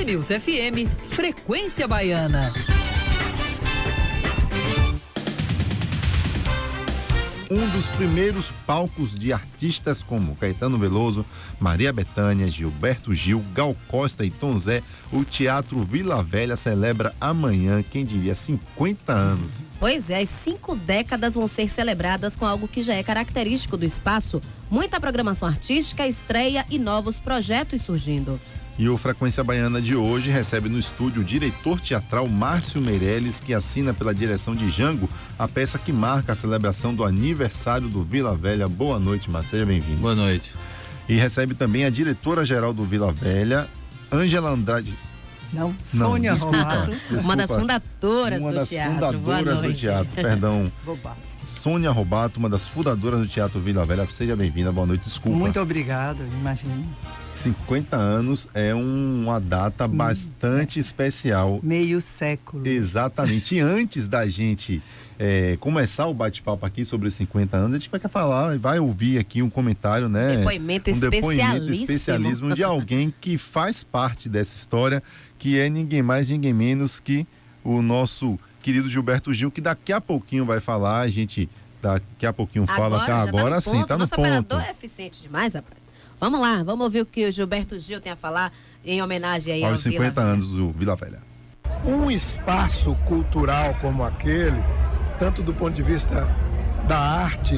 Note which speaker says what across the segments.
Speaker 1: Band News FM, Frequência Baiana.
Speaker 2: Um dos primeiros palcos de artistas como Caetano Veloso, Maria Bethânia, Gilberto Gil, Gal Costa e Tom Zé, o Teatro Vila Velha celebra amanhã, quem diria, 50 anos.
Speaker 3: Pois é, as 5 décadas vão ser celebradas com algo que já é característico do espaço. Muita programação artística, estreia e novos projetos surgindo.
Speaker 2: E o Frequência Baiana de hoje recebe no estúdio o diretor teatral Márcio Meirelles, que assina pela direção de Jango a peça que marca a celebração do aniversário do Vila Velha. Boa noite, Márcio, seja bem-vindo.
Speaker 4: Boa noite.
Speaker 2: E recebe também a diretora-geral do Vila Velha, Ângela Andrade.
Speaker 5: Sônia Robato.
Speaker 3: Uma das fundadoras do teatro.
Speaker 2: Uma das fundadoras do teatro, perdão. Sônia Robato, uma das fundadoras do Teatro Vila Velha. Seja bem-vinda, boa noite, desculpa.
Speaker 5: Muito obrigado, imagina.
Speaker 2: 50 anos é uma data bastante especial.
Speaker 5: Meio século.
Speaker 2: Exatamente. E antes da gente começar o bate-papo aqui sobre os 50 anos, a gente vai falar, vai ouvir aqui um comentário, né?
Speaker 3: Depoimento
Speaker 2: especialismo de alguém que faz parte dessa história, que é ninguém mais, ninguém menos que o nosso querido Gilberto Gil, que daqui a pouquinho vai falar, a gente daqui a pouquinho fala, agora sim, tá no ponto.
Speaker 3: Nosso operador é eficiente demais, rapaz. Vamos lá, vamos ouvir o que o Gilberto Gil tem a falar em homenagem aí
Speaker 2: aos 50 anos do Vila Velha.
Speaker 6: Um espaço cultural como aquele, tanto do ponto de vista da arte,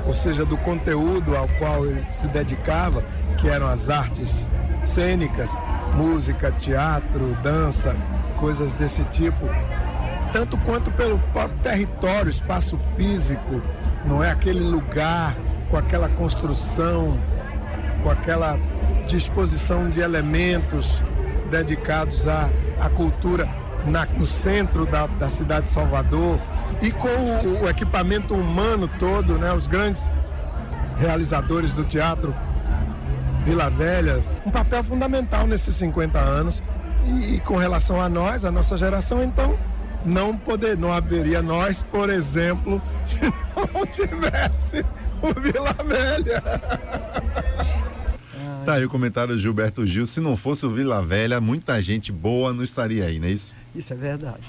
Speaker 6: ou seja, do conteúdo ao qual ele se dedicava, que eram as artes cênicas, música, teatro, dança, coisas desse tipo, tanto quanto pelo próprio território, espaço físico, não é aquele lugar com aquela construção, com aquela disposição de elementos dedicados à cultura no centro da cidade de Salvador e com o equipamento humano todo, né? Os grandes realizadores do teatro Vila Velha, um papel fundamental nesses 50 anos e com relação a nós, a nossa geração, então não haveria nós, por exemplo, se não tivesse o Vila Velha.
Speaker 2: Tá aí o comentário do Gilberto Gil. Se não fosse o Vila Velha, muita gente boa não estaria aí, não é isso?
Speaker 5: Isso é verdade.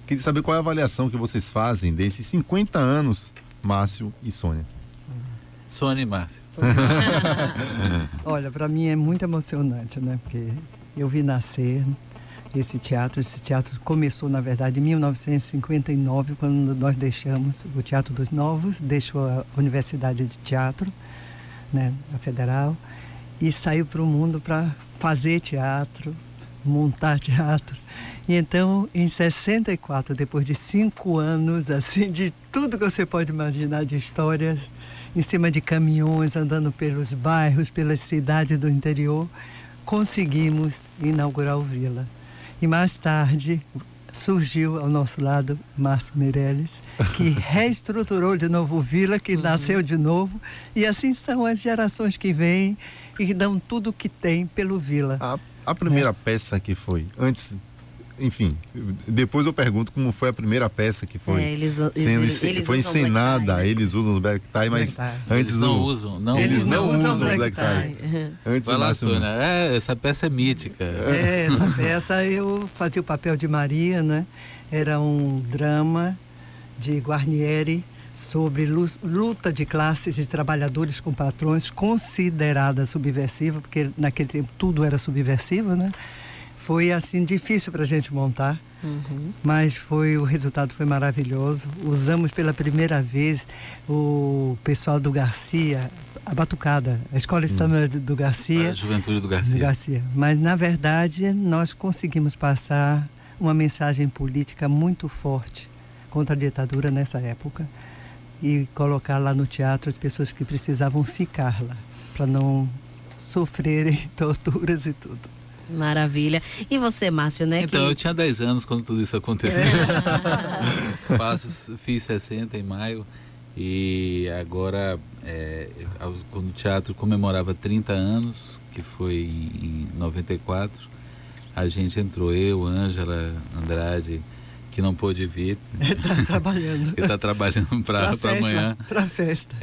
Speaker 2: Queria saber qual é a avaliação que vocês fazem desses 50 anos, Márcio e Sônia.
Speaker 4: Sônia e Márcio.
Speaker 5: Olha, para mim é muito emocionante, né? Porque eu vi nascer esse teatro. Esse teatro começou, na verdade, em 1959, quando nós deixamos o Teatro dos Novos, deixou a Universidade de Teatro, né, a Federal, e saiu para o mundo para fazer teatro, montar teatro. E então, em 64, depois de 5 anos, assim, de tudo que você pode imaginar de histórias, em cima de caminhões, andando pelos bairros, pelas cidades do interior, conseguimos inaugurar o Vila. E mais tarde surgiu ao nosso lado Márcio Meirelles, que reestruturou de novo o Vila, que nasceu de novo. E assim são as gerações que vêm e dão tudo o que tem pelo Vila.
Speaker 2: A primeira peça que foi, antes, enfim, depois eu pergunto como foi a primeira peça que foi
Speaker 3: eles
Speaker 2: foi encenada, eles usam os black tie, mas antes
Speaker 4: eles não usam.
Speaker 2: Eles não usam black tie. Antes
Speaker 4: vai lá, Sônia, essa peça é mítica.
Speaker 5: Essa peça eu fazia o papel de Maria, né? Era um drama de Guarnieri sobre luta de classes de trabalhadores com patrões, considerada subversiva, porque naquele tempo tudo era subversivo, né? Foi assim difícil para a gente montar, mas o resultado foi maravilhoso. Usamos pela primeira vez o pessoal do Garcia, a Batucada, a Escola de Samba do Garcia.
Speaker 4: A Juventude do Garcia.
Speaker 5: Mas na verdade nós conseguimos passar uma mensagem política muito forte contra a ditadura nessa época e colocar lá no teatro as pessoas que precisavam ficar lá, para não sofrerem torturas e tudo.
Speaker 3: Maravilha. E você, Márcio, né?
Speaker 4: Então, eu tinha 10 anos quando tudo isso aconteceu. Fiz 60 em maio e agora, quando o teatro comemorava 30 anos, que foi em 94, a gente entrou, eu, Ângela Andrade, que não pôde vir.
Speaker 5: Está trabalhando.
Speaker 4: Que está trabalhando para amanhã.
Speaker 5: Para a festa.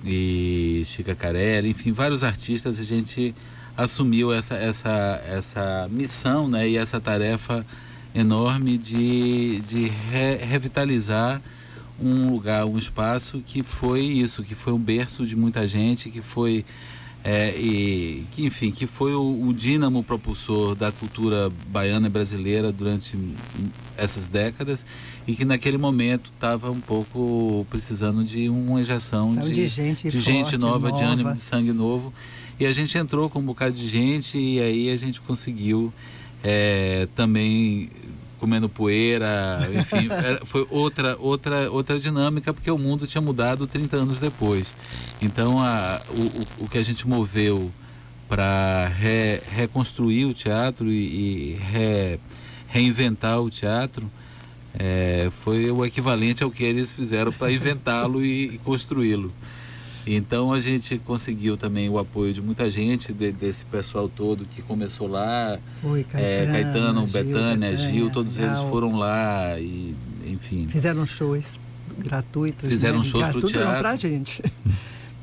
Speaker 4: E Chica Carelli, enfim, vários artistas, a gente assumiu essa missão, né, e essa tarefa enorme de revitalizar um lugar, um espaço que foi um berço de muita gente, que foi que foi o dínamo propulsor da cultura baiana e brasileira durante essas décadas, e que naquele momento estava um pouco precisando de uma injeção de gente nova, de ânimo, de sangue novo. E a gente entrou com um bocado de gente, e aí a gente conseguiu também comendo poeira, enfim, foi outra dinâmica, porque o mundo tinha mudado 30 anos depois. Então o que a gente moveu para reconstruir o teatro e reinventar o teatro foi o equivalente ao que eles fizeram para inventá-lo e construí-lo. Então a gente conseguiu também o apoio de muita gente, desse pessoal todo que começou lá. Caetano, Betânia, Gil, todos eles foram lá e, enfim.
Speaker 5: Fizeram shows gratuitos.
Speaker 4: Fizeram shows para o teatro.
Speaker 5: Não pra gente.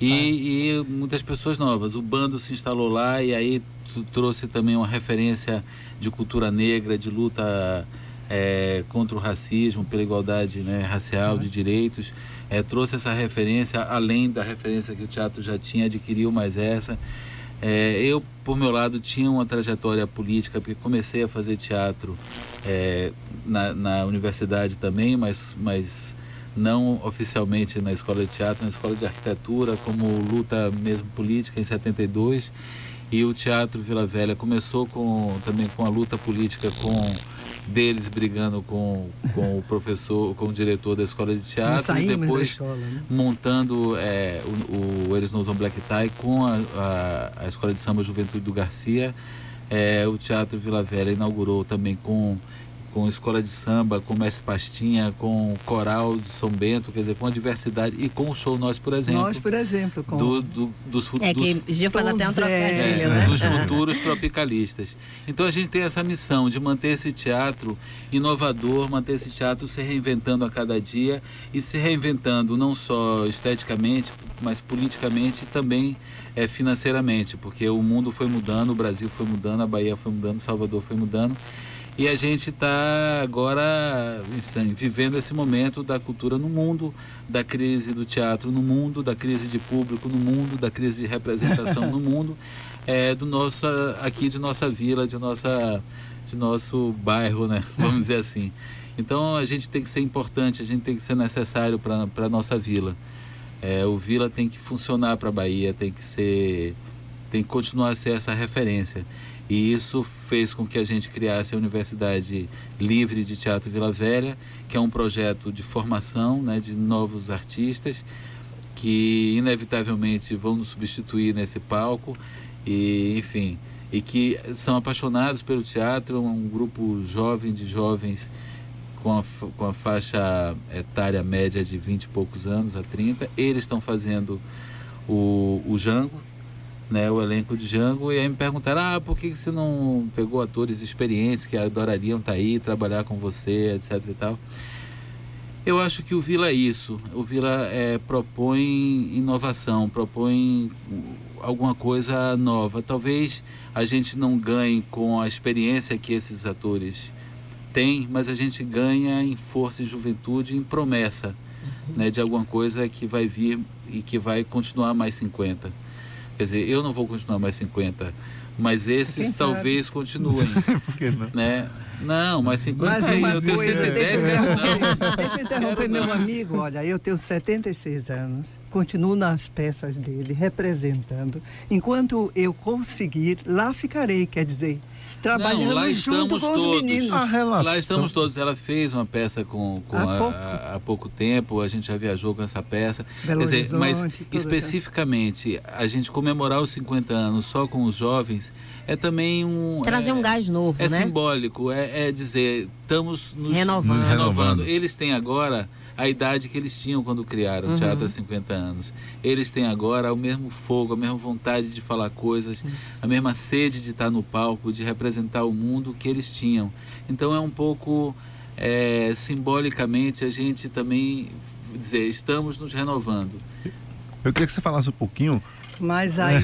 Speaker 4: E muitas pessoas novas. O bando se instalou lá, e aí trouxe também uma referência de cultura negra, de luta contra o racismo, pela igualdade, né, racial, de direitos. Trouxe essa referência, além da referência que o teatro já tinha, adquiriu mais essa. Eu, por meu lado, tinha uma trajetória política, porque comecei a fazer teatro na universidade também, mas não oficialmente na escola de teatro, na escola de arquitetura, como luta mesmo política em 72. E o Teatro Vila Velha começou também com a luta política, deles brigando com o professor, com o diretor da escola de teatro, e depois escola, né? Montando Eles Não Usam Black Tie com a Escola de Samba Juventude do Garcia. O Teatro Vila Velha inaugurou também com escola de samba, com mestre Pastinha, com coral de São Bento, quer dizer, com a diversidade, e com o show Nós, por exemplo.
Speaker 5: Nós, por exemplo.
Speaker 4: Dos
Speaker 3: que Gil faz até um trocadilho, né?
Speaker 4: Dos futuros tropicalistas. Então a gente tem essa missão de manter esse teatro inovador, manter esse teatro se reinventando a cada dia, e se reinventando não só esteticamente, mas politicamente e também financeiramente, porque o mundo foi mudando, o Brasil foi mudando, a Bahia foi mudando, Salvador foi mudando. E a gente está agora vivendo esse momento da cultura no mundo, da crise do teatro no mundo, da crise de público no mundo, da crise de representação no mundo, de nossa vila, de nosso bairro, né? Vamos dizer assim. Então a gente tem que ser importante, a gente tem que ser necessário para a nossa vila. O Vila tem que funcionar para a Bahia, tem que continuar a ser essa referência. E isso fez com que a gente criasse a Universidade Livre de Teatro Vila Velha, que é um projeto de formação, né, de novos artistas que inevitavelmente vão nos substituir nesse palco, e enfim, e que são apaixonados pelo teatro. Um grupo jovem de jovens com a faixa etária média de 20 e poucos anos a 30. Eles estão fazendo o Django, né, o elenco de Django, e aí me perguntaram, por que você não pegou atores experientes que adorariam estar aí, trabalhar com você, etc e tal. Eu acho que o Vila é isso. O Vila propõe inovação, propõe alguma coisa nova. Talvez a gente não ganhe com a experiência que esses atores têm, mas a gente ganha em força e juventude, em promessa, né, de alguma coisa que vai vir e que vai continuar mais 50. Quer dizer, eu não vou continuar mais 50, mas esses talvez continuem.
Speaker 2: Por que não?
Speaker 4: Né? Não, mas 50,
Speaker 5: mas
Speaker 4: eu tenho 110,
Speaker 5: Deixa eu interromper meu amigo. Olha, eu tenho 76 anos, continuo nas peças dele, representando. Enquanto eu conseguir, lá ficarei, quer dizer, trabalhando
Speaker 4: lá
Speaker 5: junto com
Speaker 4: todos.
Speaker 5: os meninos.
Speaker 4: Lá estamos todos. Ela fez uma peça há pouco tempo, a gente já viajou com essa peça.
Speaker 5: Belo
Speaker 4: Quer dizer, mas
Speaker 5: especificamente,
Speaker 4: a gente comemorar os 50 anos só com os jovens é também
Speaker 3: trazer um gás novo,
Speaker 4: né?
Speaker 3: É
Speaker 4: simbólico, dizer, estamos nos
Speaker 3: renovando.
Speaker 4: Eles têm agora a idade que eles tinham quando criaram o teatro há 50 anos. Eles têm agora o mesmo fogo, a mesma vontade de falar coisas, a mesma sede de estar no palco, de representar o mundo que eles tinham. Então é um pouco, simbolicamente, a gente também dizer, estamos nos renovando.
Speaker 2: Eu queria que você falasse um pouquinho.
Speaker 5: Mas aí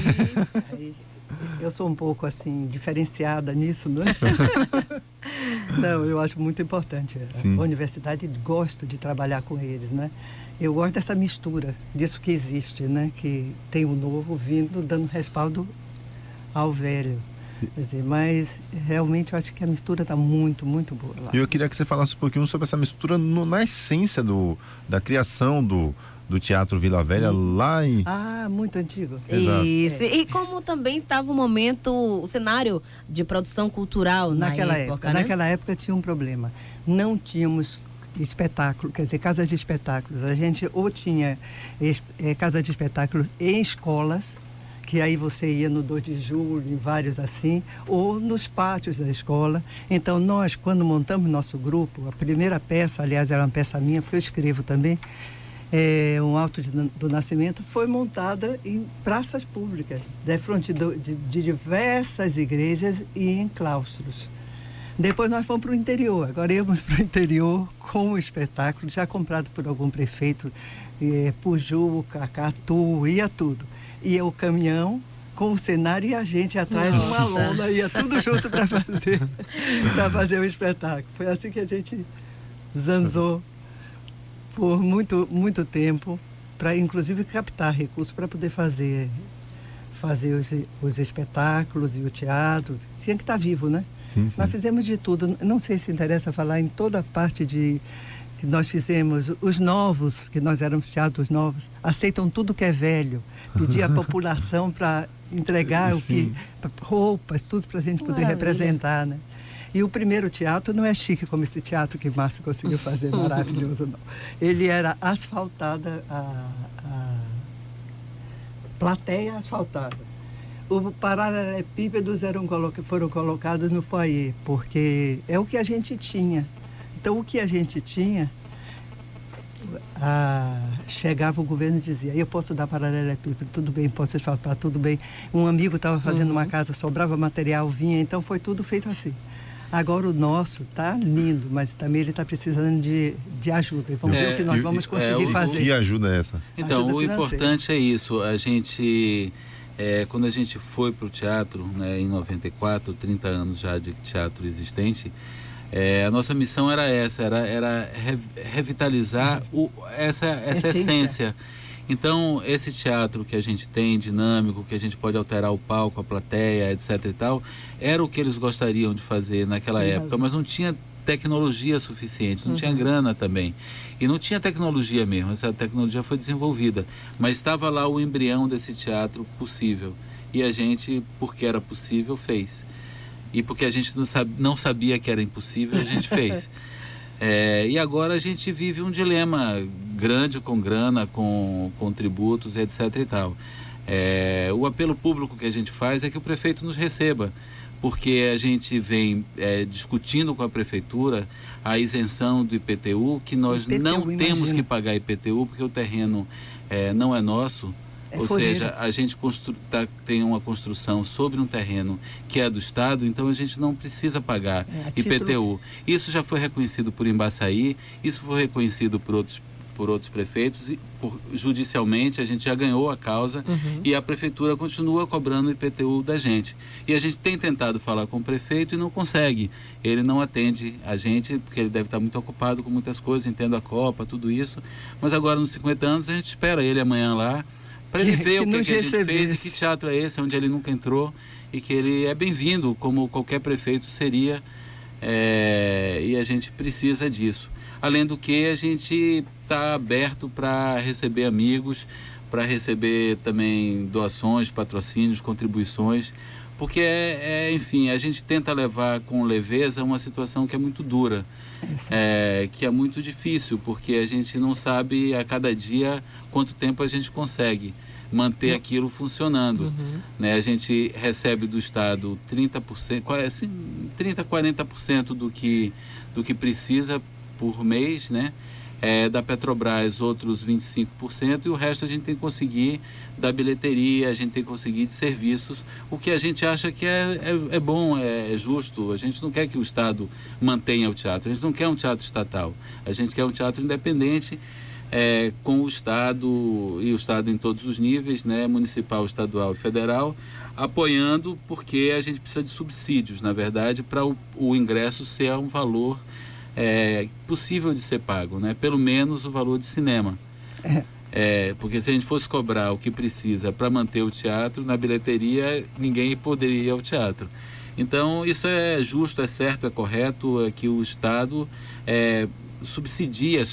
Speaker 5: Eu sou um pouco assim, diferenciada nisso, não é? Não, eu acho muito importante.
Speaker 2: Sim.
Speaker 5: A universidade, gosto de trabalhar com eles, né? Eu gosto dessa mistura, disso que existe, né? Que tem o novo vindo, dando respaldo ao velho. Quer dizer, mas realmente eu acho que a mistura está muito, muito boa lá.
Speaker 2: Eu queria que você falasse um pouquinho sobre essa mistura na essência da criação do Teatro Vila Velha lá em...
Speaker 5: Ah, muito antigo.
Speaker 2: Exato.
Speaker 3: Isso. E como também estava o cenário de produção cultural
Speaker 5: Naquela
Speaker 3: época, né?
Speaker 5: Naquela época tinha um problema. Não tínhamos espetáculo, quer dizer, casas de espetáculos. A gente ou tinha casa de espetáculos em escolas, que aí você ia no 2 de julho, em vários assim, ou nos pátios da escola. Então, nós, quando montamos nosso grupo, a primeira peça, aliás, era uma peça minha, porque eu escrevo também, um Alto do Nascimento, foi montada em praças públicas, de frente de diversas igrejas e em claustros. Depois nós fomos para o interior. Agora íamos para o interior com o espetáculo, já comprado por algum prefeito, Pujuca, Catu, ia tudo. Ia o caminhão com o cenário e a gente atrás de uma lona, ia tudo junto para fazer o espetáculo. Foi assim que a gente zanzou por muito, muito tempo, para inclusive captar recursos para poder fazer os espetáculos e o teatro. Tinha que estar vivo, né?
Speaker 2: Sim, sim.
Speaker 5: Nós fizemos de tudo. Não sei se interessa falar em toda a parte que nós fizemos. Os novos, que nós éramos teatros novos, aceitam tudo que é velho. Pedir à população para entregar roupas, tudo para a gente poder representar, né? E o primeiro teatro não é chique como esse teatro que Márcio conseguiu fazer, maravilhoso, não. Ele era asfaltada, a plateia asfaltada. Os paralelepípedos foram colocados no foyer, porque é o que a gente tinha. Então, o que a gente tinha, chegava o governo e dizia, eu posso dar paralelepípedo, tudo bem, posso asfaltar, tudo bem. Um amigo estava fazendo uma casa, sobrava material, vinha, então foi tudo feito assim. Agora o nosso está lindo, mas também ele está precisando de ajuda. E vamos ver o que nós vamos conseguir fazer.
Speaker 2: Que ajuda é essa?
Speaker 4: Então,
Speaker 5: Ajuda
Speaker 4: o
Speaker 5: financeira.
Speaker 4: importante é isso. A gente, quando a gente foi para o teatro, né, em 94, 30 anos já de teatro existente, a nossa missão era essa, era revitalizar essa essência. Então, esse teatro que a gente tem, dinâmico, que a gente pode alterar o palco, a plateia, etc e tal, era o que eles gostariam de fazer naquela época, mas não tinha tecnologia suficiente, não tinha grana também. E não tinha tecnologia mesmo, essa tecnologia foi desenvolvida, mas estava lá o embrião desse teatro possível. E a gente, porque era possível, fez. E porque a gente não sabia que era impossível, a gente fez. E agora a gente vive um dilema grande com grana, com tributos, etc e tal. O apelo público que a gente faz é que o prefeito nos receba, porque a gente vem discutindo com a prefeitura a isenção do IPTU, que nós não temos que pagar IPTU, porque o terreno não é nosso. Ou seja, a gente tem uma construção sobre um terreno que é do Estado, então a gente não precisa pagar IPTU. Isso já foi reconhecido por Embaçaí, isso foi reconhecido por outros prefeitos, e judicialmente a gente já ganhou a causa e a prefeitura continua cobrando o IPTU da gente. E a gente tem tentado falar com o prefeito e não consegue. Ele não atende a gente, porque ele deve estar muito ocupado com muitas coisas, entendo a Copa, tudo isso. Mas agora, nos 50 anos, a gente espera ele amanhã lá, para ele ver o que a gente fez e que teatro é esse, onde ele nunca entrou, e que ele é bem-vindo, como qualquer prefeito seria, e a gente precisa disso. Além do que, a gente está aberto para receber amigos, para receber também doações, patrocínios, contribuições, porque, enfim, a gente tenta levar com leveza uma situação que é muito dura, que é muito difícil, porque a gente não sabe a cada dia quanto tempo a gente consegue manter aquilo funcionando. Né? A gente recebe do Estado 30%, 30-40% do que precisa por mês, né? Da Petrobras outros 25%, e o resto a gente tem que conseguir da bilheteria, a gente tem que conseguir de serviços, o que a gente acha que é bom, é justo. A gente não quer que o Estado mantenha o teatro, a gente não quer um teatro estatal, a gente quer um teatro independente, com o Estado, e o Estado em todos os níveis, né, municipal, estadual e federal, apoiando, porque a gente precisa de subsídios, na verdade, para o ingresso ser um valor possível de ser pago, né? Pelo menos o valor de cinema. Porque se a gente fosse cobrar o que precisa para manter o teatro, na bilheteria ninguém poderia ir ao teatro. Então isso é justo, é certo, é correto, que o Estado subsidia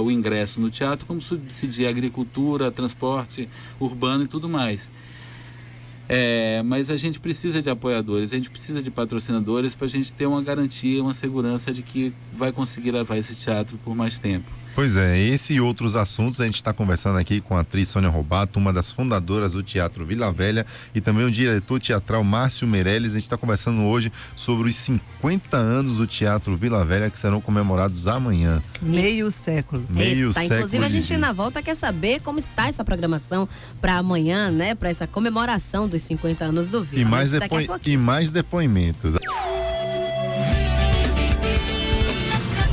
Speaker 4: o ingresso no teatro, como subsidia a agricultura, transporte urbano e tudo mais. Mas a gente precisa de apoiadores, a gente precisa de patrocinadores para a gente ter uma garantia, uma segurança de que vai conseguir levar esse teatro por mais tempo.
Speaker 2: Pois é, esse e outros assuntos a gente está conversando aqui com a atriz Sônia Robato, uma das fundadoras do Teatro Vila Velha, e também o diretor teatral Márcio Meirelles. A gente está conversando hoje sobre os 50 anos do Teatro Vila Velha, que serão comemorados amanhã.
Speaker 5: Meio século.
Speaker 2: Século.
Speaker 3: Inclusive a gente na volta quer saber como está essa programação para amanhã, né? Para essa comemoração dos 50 anos do Vila.
Speaker 2: E mais depoimentos.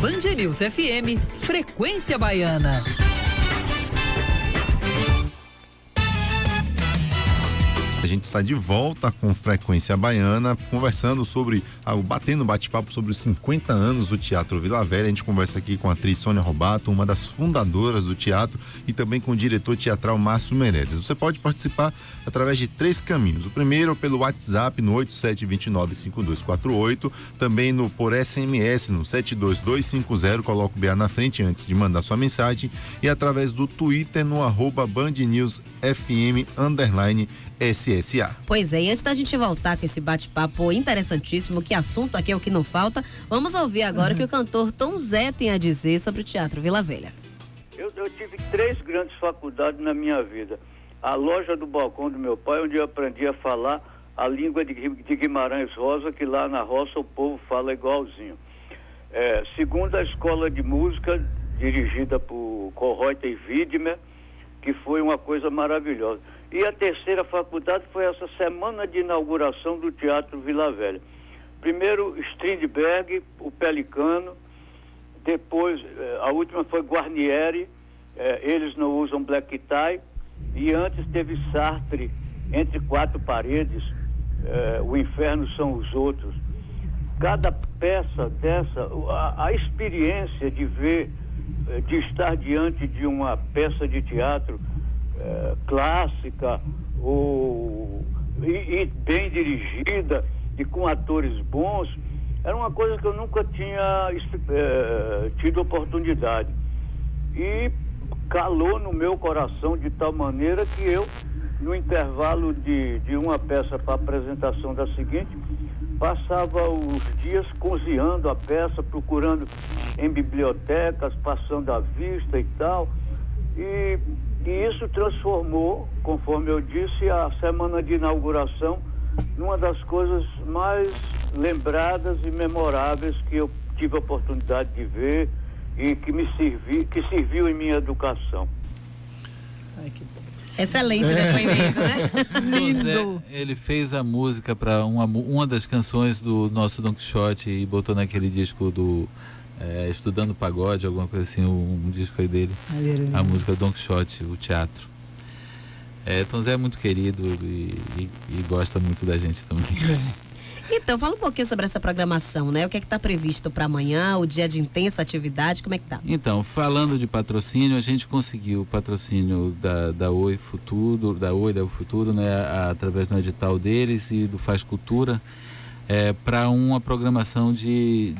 Speaker 1: Band News FM, Frequência Baiana.
Speaker 2: A gente está de volta com Frequência Baiana, conversando sobre, batendo bate-papo sobre os 50 anos do Teatro Vila Velha. A gente conversa aqui com a atriz Sônia Robato, uma das fundadoras do teatro, e também com o diretor teatral Márcio Meirelles. Você pode participar através de 3 caminhos. O primeiro pelo WhatsApp no 87295248, também por SMS no 72250, coloca o BA na frente antes de mandar sua mensagem, e através do Twitter no @BandNewsFM_SSA.
Speaker 3: Pois é, e antes da gente voltar com esse bate-papo interessantíssimo, que assunto aqui é o que não falta, vamos ouvir agora o que o cantor Tom Zé tem a dizer sobre o Teatro Vila Velha.
Speaker 7: Eu tive 3 grandes faculdades na minha vida. A loja do balcão do meu pai, onde eu aprendi a falar a língua de Guimarães Rosa, que lá na roça o povo fala igualzinho. Segundo, a escola de música, dirigida por Kohreuter e Widmer, que foi uma coisa maravilhosa. E a terceira faculdade foi essa semana de inauguração do Teatro Vila Velha. Primeiro, Strindberg, o Pelicano. Depois, a última foi Guarnieri, Eles Não Usam Black Tie. E antes teve Sartre, Entre Quatro Paredes, O Inferno São os Outros. Cada peça dessa, a experiência de ver, de estar diante de uma peça de teatro clássica e bem dirigida e com atores bons, era uma coisa que eu nunca tinha tido oportunidade. E calou no meu coração de tal maneira que eu, no intervalo de uma peça para a apresentação da seguinte, passava os dias cozinhando a peça, procurando em bibliotecas, passando à vista e tal. E isso transformou, conforme eu disse, a semana de inauguração numa das coisas mais lembradas e memoráveis que eu tive a oportunidade de ver e que serviu em minha educação.
Speaker 5: Ai, que bom.
Speaker 3: Excelente depoimento, né?
Speaker 5: Lindo.
Speaker 4: Ele fez a música para uma das canções do nosso Don Quixote e botou naquele disco do Estudando Pagode, alguma coisa assim, um disco aí dele. A música Don Quixote, o teatro. Tom Zé é muito querido e gosta muito da gente também.
Speaker 3: Então, fala um pouquinho sobre essa programação, né? O que é que está previsto para amanhã, o dia de intensa atividade, como é que tá?
Speaker 4: Então, falando de patrocínio, a gente conseguiu o patrocínio da Oi Futuro, da Futuro, né? Através do edital deles e do Faz Cultura, para uma programação de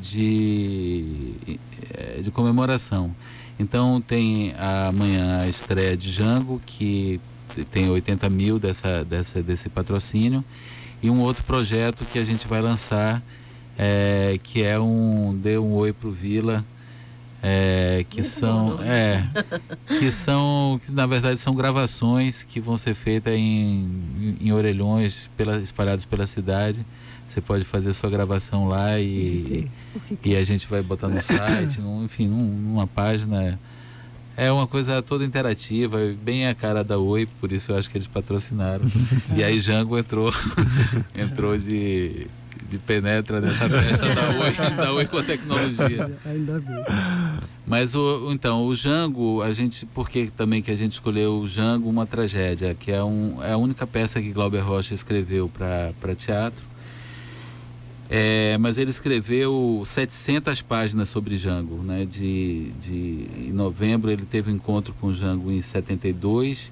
Speaker 4: comemoração. Então, tem amanhã a estreia de Django, que tem 80 mil desse patrocínio, e um outro projeto que a gente vai lançar, que é Dê um Oi pro Vila, que na verdade são gravações que vão ser feitas em orelhões espalhados pela cidade. Você pode fazer sua gravação lá e a gente vai botar no site, numa página. É uma coisa toda interativa, bem a cara da Oi, por isso eu acho que eles patrocinaram. E aí Django entrou de penetra nessa festa da Oi com tecnologia.
Speaker 5: Ainda bem.
Speaker 4: Mas então, o Jango, por que também que a gente escolheu o Jango, uma tragédia, que é a única peça que Glauber Rocha escreveu para teatro. Mas ele escreveu 700 páginas sobre Jango, né? Em novembro ele teve um encontro com Jango em 72,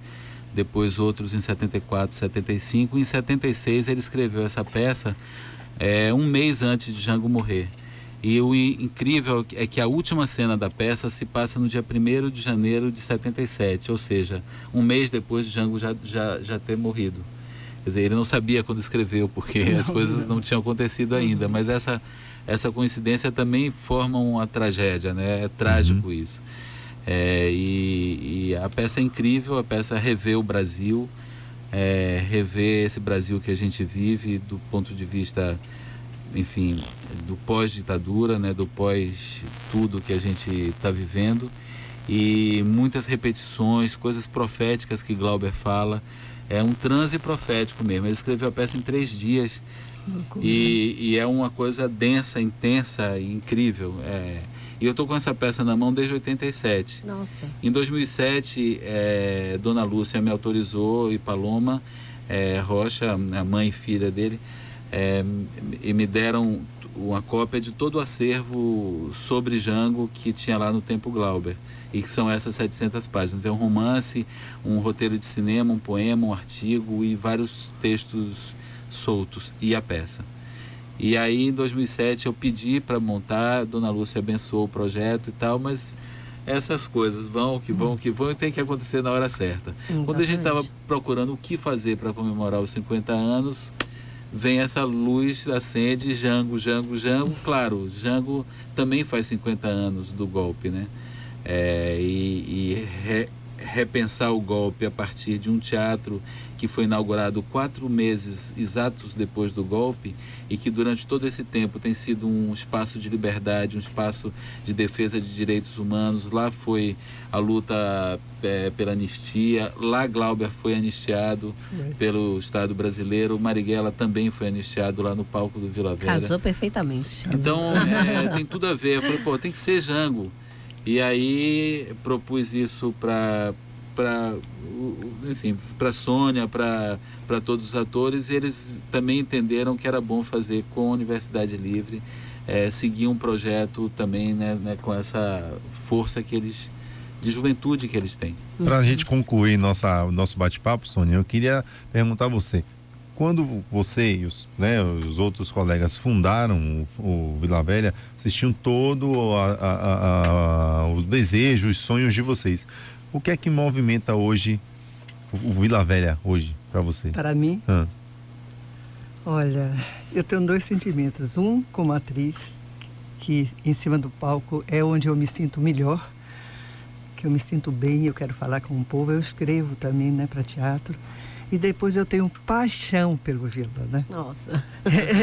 Speaker 4: depois outros em 74, 75, e em 76 ele escreveu essa peça um mês antes de Jango morrer. E o incrível é que a última cena da peça se passa no dia 1º de janeiro de 77, ou seja, um mês depois de Jango já ter morrido. Quer dizer, ele não sabia quando escreveu, porque as coisas não tinham acontecido ainda, mas essa coincidência também forma uma tragédia, né? É trágico isso. E a peça é incrível, a peça revê o Brasil, revê esse Brasil que a gente vive do ponto de vista, enfim, do pós-ditadura, né? Do pós tudo que a gente está vivendo, e muitas repetições, coisas proféticas que Glauber fala. É um transe profético mesmo. Ele escreveu a peça em 3 dias e é uma coisa densa, intensa e incrível. E eu estou com essa peça na mão desde 87.
Speaker 3: Nossa.
Speaker 4: Em 2007, Dona Lúcia me autorizou, e Paloma Rocha, a mãe e filha dele, e me deram uma cópia de todo o acervo sobre Jango que tinha lá no Tempo Glauber. E que são essas 700 páginas. É um romance, um roteiro de cinema, um poema, um artigo e vários textos soltos, e a peça. E aí, em 2007, eu pedi para montar, Dona Lúcia abençoou o projeto e tal, mas essas coisas vão e tem que acontecer na hora certa. Quando a gente estava procurando o que fazer para comemorar os 50 anos, vem essa luz, acende, Jango. Claro, Jango também faz 50 anos do golpe, né? Repensar o golpe a partir de um teatro que foi inaugurado 4 meses exatos depois do golpe, e que durante todo esse tempo tem sido um espaço de liberdade, um espaço de defesa de direitos humanos. Lá foi a luta pela anistia, lá Glauber foi anistiado pelo Estado brasileiro, Marighella também foi anistiado lá no palco do Vila Velha.
Speaker 3: Casou perfeitamente.
Speaker 4: Então tem tudo a ver. Eu falei, tem que ser Jango. E aí propus isso para Sônia, para todos os atores, e eles também entenderam que era bom fazer com a Universidade Livre, seguir um projeto também, né, com essa força de juventude que eles têm.
Speaker 2: Para a gente concluir nosso bate-papo, Sônia, eu queria perguntar a você, quando você e os outros colegas fundaram o Vila Velha, vocês tinham todo o desejo, os sonhos de vocês. O que é que movimenta hoje o Vila Velha hoje para você?
Speaker 5: Para mim? Olha, eu tenho 2 sentimentos. Um, como atriz, que em cima do palco é onde eu me sinto melhor, que eu me sinto bem, eu quero falar com o povo. Eu escrevo também, né, para teatro. E depois eu tenho paixão pelo Vila, né?
Speaker 3: Nossa.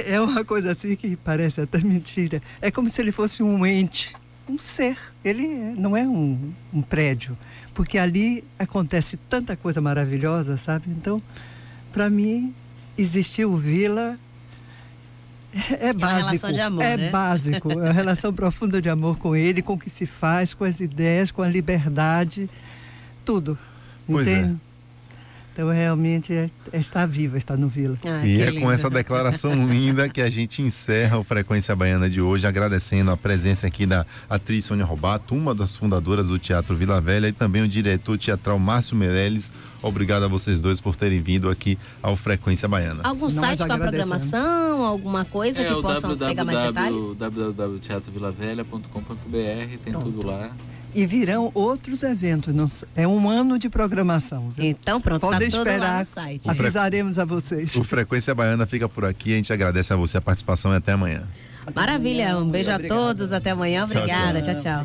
Speaker 5: É uma coisa assim que parece até mentira. É como se ele fosse um ente, um ser. Ele não é um prédio. Porque ali acontece tanta coisa maravilhosa, sabe? Então, para mim, existir o Vila é básico.
Speaker 3: Uma relação de amor, né?
Speaker 5: Básico. É uma relação profunda de amor com ele, com o que se faz, com as ideias, com a liberdade, tudo.
Speaker 2: Pois
Speaker 5: entende? Então, realmente, está viva, está no Vila.
Speaker 2: E é com essa declaração linda que a gente encerra o Frequência Baiana de hoje, agradecendo a presença aqui da atriz Sônia Robato, uma das fundadoras do Teatro Vila Velha, e também o diretor teatral Márcio Meirelles. Obrigado a vocês dois por terem vindo aqui ao Frequência Baiana.
Speaker 3: Algum site com a programação, alguma coisa que possam pegar mais detalhes?
Speaker 4: www.teatrovilavelha.com.br, tem tudo lá.
Speaker 5: E virão outros eventos. É um ano de programação. Viu?
Speaker 3: Então, pronto,
Speaker 5: pode
Speaker 3: está
Speaker 5: esperar,
Speaker 3: todo lá no site.
Speaker 5: Avisaremos a vocês.
Speaker 2: O Frequência Baiana fica por aqui. A gente agradece a você a participação e até amanhã.
Speaker 3: Maravilha. Um beijo a todos. Até amanhã. Obrigada. Tchau, tchau.